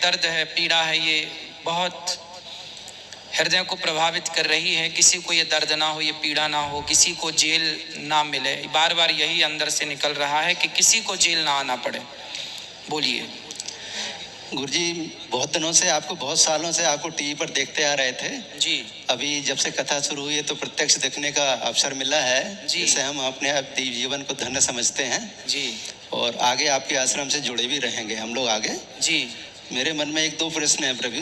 दर्द है, पीड़ा है, ये बहुत हृदय को प्रभावित कर रही है। किसी को ये दर्द ना हो, ये पीड़ा ना हो, किसी को जेल ना मिले, बार बार यही अंदर से निकल रहा है कि किसी को जेल ना आना पड़े। बोलिए। गुरुजी, बहुत दिनों से आपको, बहुत सालों से आपको टीवी पर देखते आ रहे थे जी। अभी जब से कथा शुरू हुई है तो प्रत्यक्ष देखने का अवसर मिला है, जिससे हम अपने जीवन को धन्य समझते हैं जी। और आगे आपके आश्रम से जुड़े भी रहेंगे हम लोग आगे। जी। मेरे मन में एक दो प्रश्न है प्रभु।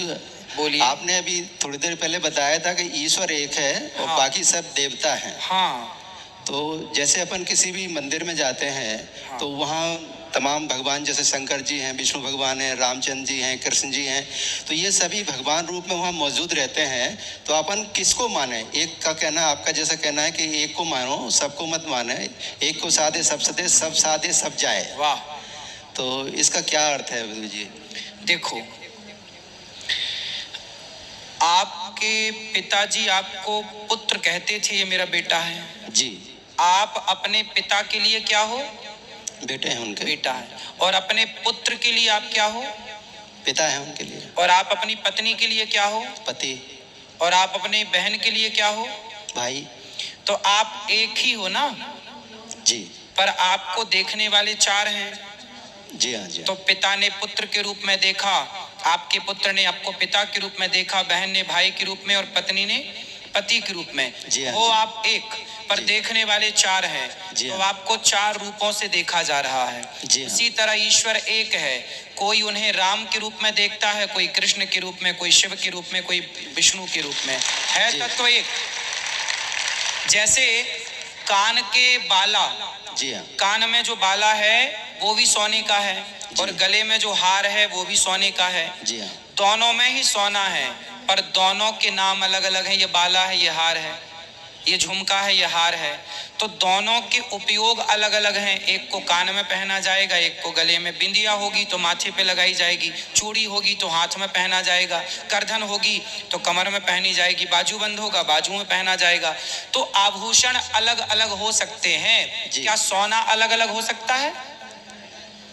बोलिए। आपने अभी थोड़ी देर पहले बताया था कि ईश्वर एक है और हाँ। बाकी सब देवता हैं। हाँ। तो जैसे अपन किसी भी मंदिर में जाते हैं, हाँ। तो वहाँ तमाम भगवान, जैसे शंकर जी हैं, विष्णु भगवान हैं, रामचंद्र जी हैं, कृष्ण जी हैं, तो ये सभी भगवान रूप में वहाँ मौजूद रहते हैं। तो अपन किसको माने? एक का कहना, आपका जैसा कहना है कि एक को मानो, सबको मत माने, एक को साधे सब सदे, सब साधे सब जाए। वाह। तो इसका क्या अर्थ है गुरु जी? देखो, आपके पिताजी आपको पुत्र कहते थे, ये मेरा बेटा है जी। आप अपने पिता के लिए क्या हो? बेटे हैं उनके। बेटा है। और अपने पुत्र के लिए आप क्या हो? पिता है उनके लिए। और आप अपनी पत्नी के लिए क्या हो? पति। और आप अपनी बहन के लिए क्या हो? भाई। तो आप एक ही हो ना? जी। पर आपको देखने वाले चार हैं। जी हाँ, जी हाँ। तो पिता ने पुत्र के रूप में देखा, आपके पुत्र ने आपको पिता के रूप में देखा, बहन ने भाई के रूप में और पत्नी ने पति के रूप में। जी हाँ, वो जी। आप एक, पर जी। देखने वाले चार हैं। जी तो हाँ। आपको चार रूपों से देखा जा रहा है। जी हाँ। उसी तरह ईश्वर एक है। कोई उन्हें राम के रूप में देखता है, कोई कृष्ण के रूप में, कोई शिव के रूप में, कोई विष्णु के रूप में है। जी। तत्व एक। जैसे कान के बाला, जी हाँ। कान में जो बाला है वो भी सोने का है, और गले में जो हार है वो भी सोने का है। जी हाँ। दोनों में ही सोना है, पर दोनों के नाम अलग अलग हैं। ये बाला है, ये हार है, ये झुमका है, ये हार है। तो दोनों के उपयोग अलग अलग हैं। एक को कान में पहना जाएगा, एक को गले में। बिंदिया होगी तो माथे पे लगाई जाएगी, चूड़ी होगी तो हाथ में पहना जाएगा, करधन होगी तो कमर में पहनी जाएगी, बाजूबंद होगा बाजू में पहना जाएगा। तो आभूषण अलग अलग हो सकते हैं। क्या सोना अलग अलग हो सकता है?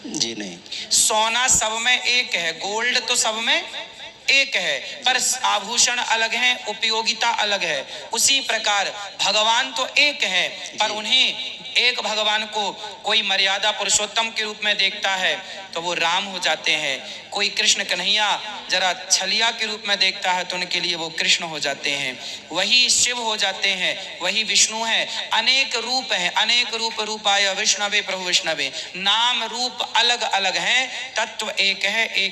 जी नहीं। सोना सब में एक है, गोल्ड तो सब में एक है, पर आभूषण अलग हैं, उपयोगिता अलग है। उसी प्रकार भगवान तो एक है, पर उन्हें एक भगवान को कोई मर्यादा पुरुषोत्तम के रूप में देखता है तो वो राम हो जाते हैं। कोई कृष्ण कन्हैया जरा छलिया के रूप में देखता है तो उनके लिए वो कृष्ण हो जाते हैं। वही शिव हो जाते हैं, वही विष्णु है। अनेक रूप हैं, अनेक रूप रूपाय विष्णवे प्रभु विष्णवे। नाम रूप अलग अलग हैं, तत्व एक है। एक